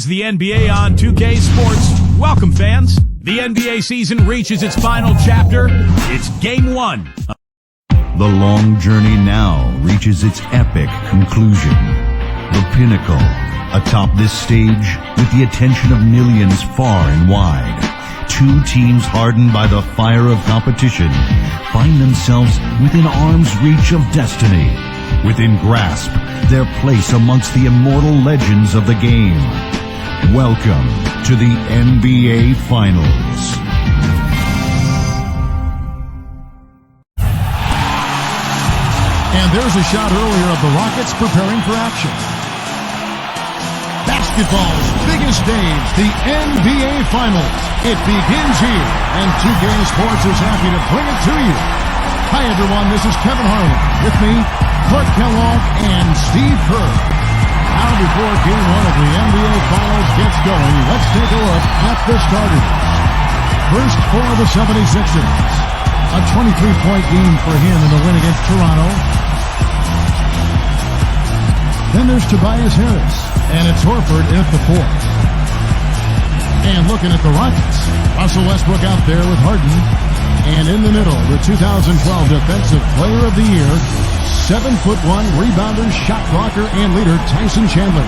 is the NBA on 2K Sports. Welcome, fans. The NBA season reaches its final chapter. It's Game 1. The long journey now reaches its epic conclusion. The pinnacle, atop this stage, with the attention of millions far and wide. Two teams hardened by the fire of competition find themselves within arm's reach of destiny, within grasp their place amongst the immortal legends of the game. Welcome to the NBA Finals. And there's a shot earlier of the Rockets preparing for action. Basketball's biggest stage, the NBA Finals. It begins here, and 2K Sports is happy to bring it to you. Hi, everyone. This is Kevin Harlan. With me, Clark Kellogg and Steve Kerr. Now, before Game 1 of the NBA Finals gets going, let's take a look at the starters. First for the 76ers. A 23-point game for him in the win against Toronto. Then there's Tobias Harris, and it's Horford at the 4th. And looking at the Rockets, Russell Westbrook out there with Harden. And in the middle, the 2012 Defensive Player of the Year, 7'1" rebounder, shot blocker, and leader Tyson Chandler.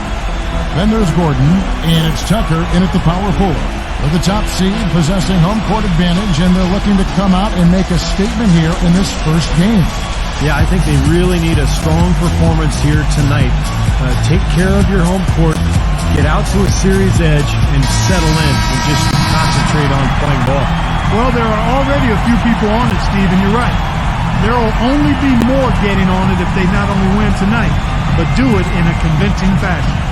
Then there's Gordon, and it's Tucker in at the power forward. With the top seed possessing home court advantage, and they're looking to come out and make a statement here in this first game. Yeah, I think they really need a strong performance here tonight. Take care of your home court, get out to a series edge, and settle in and just concentrate on playing ball. Well, there are already a few people on it, Steve, and you're right. There will only be more getting on it if they not only win tonight, but do it in a convincing fashion.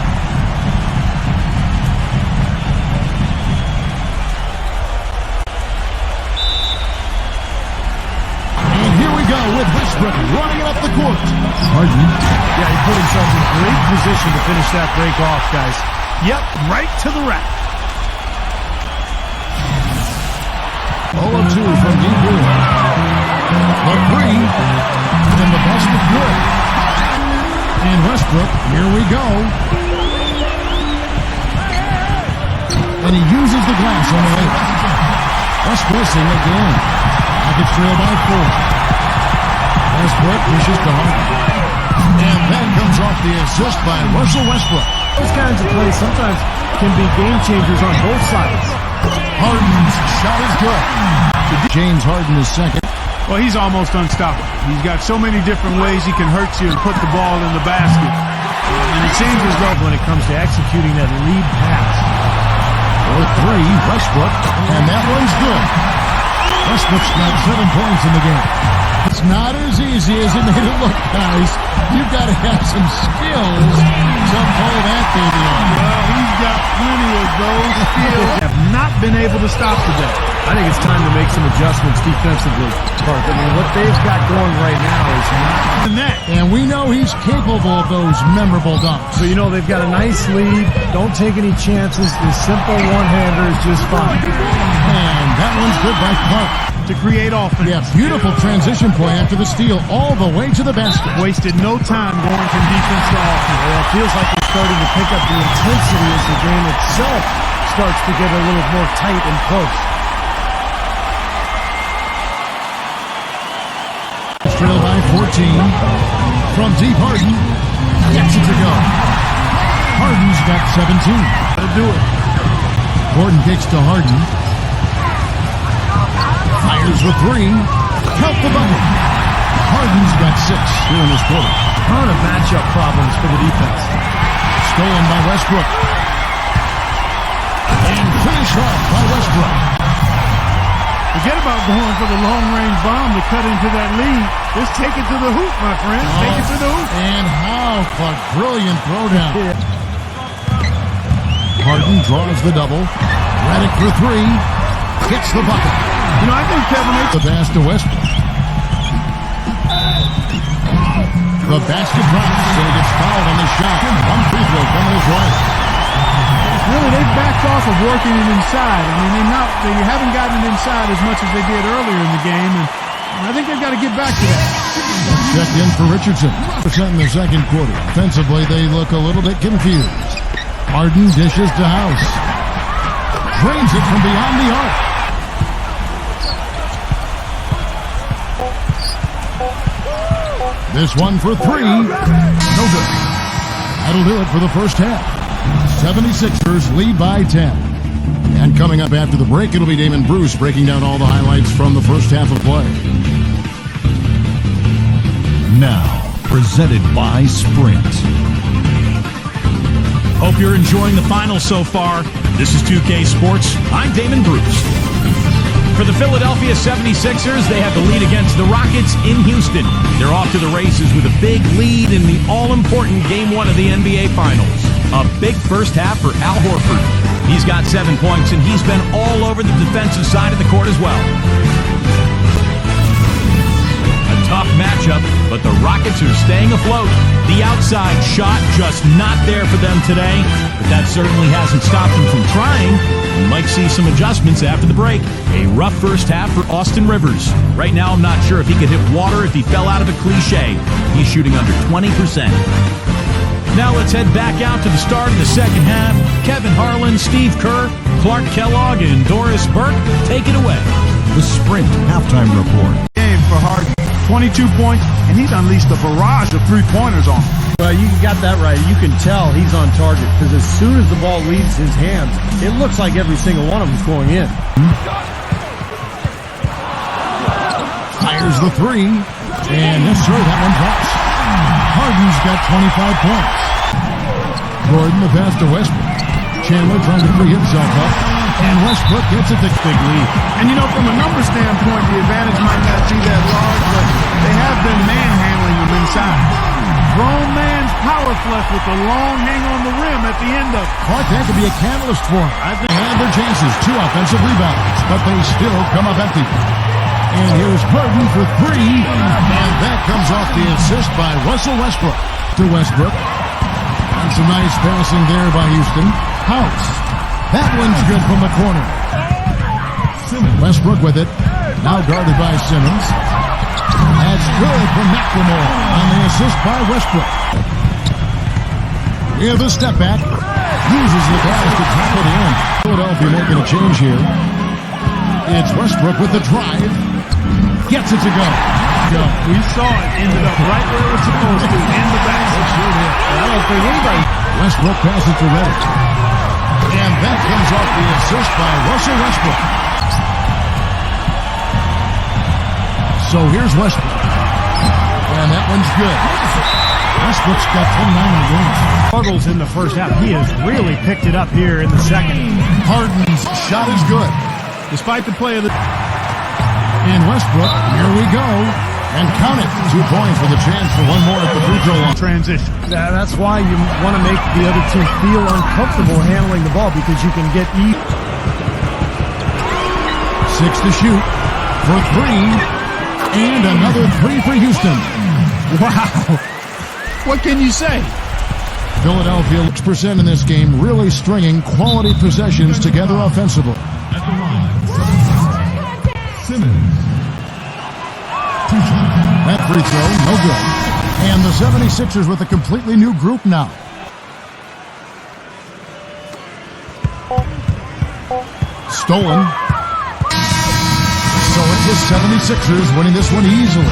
With Westbrook running it up the court. Harden. Yeah, he put himself in great position to finish that break off, guys. Yep, right to the rack. 0-2 from deep room. The three. And the basket good. And Westbrook, here we go. And he uses the glass on the way. Westbrook again. Rockets trail by 4. Westbrook pushes to Harden. And that comes off the assist by Russell Westbrook. Those kinds of plays sometimes can be game changers on both sides. Harden's shot is good. James Harden is second. Well, he's almost unstoppable. He's got so many different ways he can hurt you and put the ball in the basket. And it seems as though when it comes to executing that lead pass. For 3, Westbrook. And that one's good. Westbrook's got 7 points in the game. It's not as easy as it made it look, guys. You've got to have some skills to pull that baby on. Well, he's got plenty of those skills. Have not been able to stop today. I think it's time to make some adjustments defensively. I mean, what they've got going right now is not in that. And we know he's capable of those memorable dunks. So, they've got a nice lead. Don't take any chances. The simple one-hander is just fine. And that one's good by Clark. To create offense. Yeah, beautiful transition play after the steal all the way to the basket. Wasted no time going from defense to offense. Well, it feels like they're starting to pick up the intensity as the game itself starts to get a little more tight and close. Trail by 14. From deep, Harden gets it to go. Harden's got 17. That'll do it. Gordon kicks to Harden. Fires with 3. Count the bucket. Harden's got 6 here in this quarter. Ton of matchup problems for the defense. Stolen by Westbrook. And finished off by Westbrook. Forget about going for the long-range bomb to cut into that lead. Just take it to the hoop, my friend. Take it to the hoop. And how Clark, brilliant throwdown. Yeah. Harden draws the double. Redick for 3. Gets the bucket. I think Kevin the pass to Westbrook. The basket drops, so he gets fouled on the shot. One free throw coming his way. Really, they've backed off of working it inside. I mean, they haven't gotten it inside as much as they did earlier in the game, and I think they've got to get back to that. Check in for Richardson. % in the second quarter. Offensively, they look a little bit confused. Harden dishes to House. Drains it from beyond the arc. This one for three. No good. That'll do it for the first half. 76ers lead by 10. And coming up after the break, it'll be Damon Bruce breaking down all the highlights from the first half of play. Now, presented by Sprint. Hope you're enjoying the finals so far. This is 2K Sports. I'm Damon Bruce. For the Philadelphia 76ers, they have the lead against the Rockets in Houston. They're off to the races with a big lead in the all-important Game 1 of the NBA Finals. A big first half for Al Horford. He's got 7 points, and he's been all over the defensive side of the court as well. A tough matchup, but the Rockets are staying afloat. The outside shot just not there for them today, but that certainly hasn't stopped them from trying. We might see some adjustments after the break. A rough first half for Austin Rivers. Right now, I'm not sure if he could hit water if he fell out of a cliche. He's shooting under 20%. Now let's head back out to the start of the second half. Kevin Harlan, Steve Kerr, Clark Kellogg, and Doris Burke take it away. The Sprint halftime report. Game for Harden. 22 points, and he's unleashed a barrage of three-pointers on him. Well, you got that right. You can tell he's on target because as soon as the ball leaves his hands, it looks like every single one of them's going in. Fires the three. And yes, sir, that one drops. Harden's got 25 points. Gordon the pass to Westbrook. Chandler trying to free himself up. And Westbrook gets it to big lead. And you know, from a number standpoint, the advantage might not be that large, but they have been manhandling him inside. Grown man's power flush with the long hang on the rim at the end of it. Clark, that could be a catalyst for him. I think they had their chances. 2 offensive rebounds, but they still come up empty. And here's Harden for three. And that comes off the assist by Russell Westbrook. To Westbrook. And some nice passing there by Houston. House. That one's good from the corner. Westbrook with it. Now guarded by Simmons. That's good from McLemore on the assist by Westbrook. With a step back. Uses the pass to tackle the end. Philadelphia making a change here. It's Westbrook with the drive. Gets it to go. We saw it ended up right where it was supposed to, in the basket. I don't think anybody. Westbrook passes to Redick. And that comes off the assist by Russell Westbrook. So here's Westbrook. And that one's good. Westbrook's got 29 in the game. Struggles in the first half. He has really picked it up here in the second. Harden's shot is good. Despite the play of the... And Westbrook, here we go. And count it. 2 points with a chance for one more at the free throw line. transition. That's why you want to make the other team feel uncomfortable handling the ball because you can get 6 to shoot for 3. And another 3 for Houston. Wow. What can you say? Philadelphia 6% in this game, really stringing quality possessions together offensively. Simmons. That free throw, no good. And the 76ers with a completely new group now. Stolen. So it's the 76ers winning this one easily.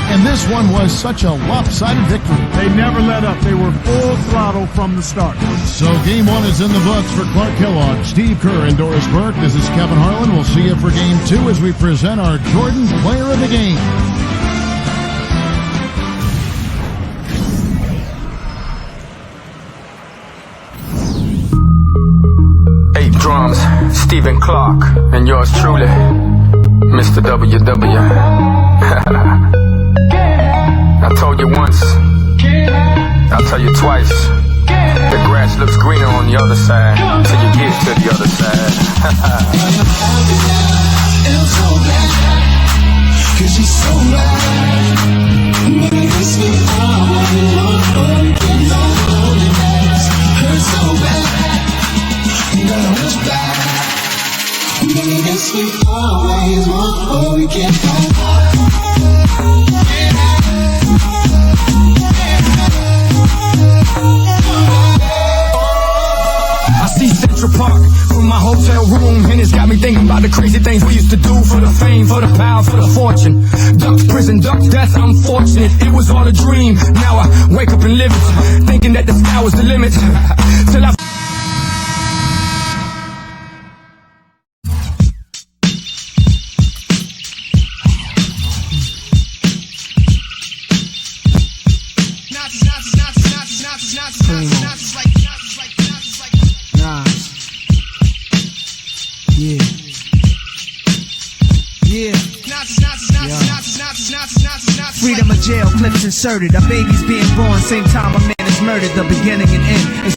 And this one was such a lopsided victory. They never let up. They were full throttle from the start. So game 1 is in the books for Clark Kellogg, Steve Kerr, and Doris Burke. This is Kevin Harlan. We'll see you for game 2 as we present our Jordan Player of the Game. Drums, Stephen Clark, and yours truly, Mr. WW. I told you once, I'll tell you twice. The grass looks greener on the other side till you get to the other side. Cause she's so right. Hurts so bad. We always want what we can't in my hotel room, and it's got me thinking about the crazy things we used to do for the fame, for the power, for the fortune. Ducked prison, ducked death, I'm fortunate. It was all a dream. Now I wake up and live it, thinking that the sky was the limit. Till I Freedom of jail, clips inserted. Our babies being born, same time a man is murdered. The beginning and end.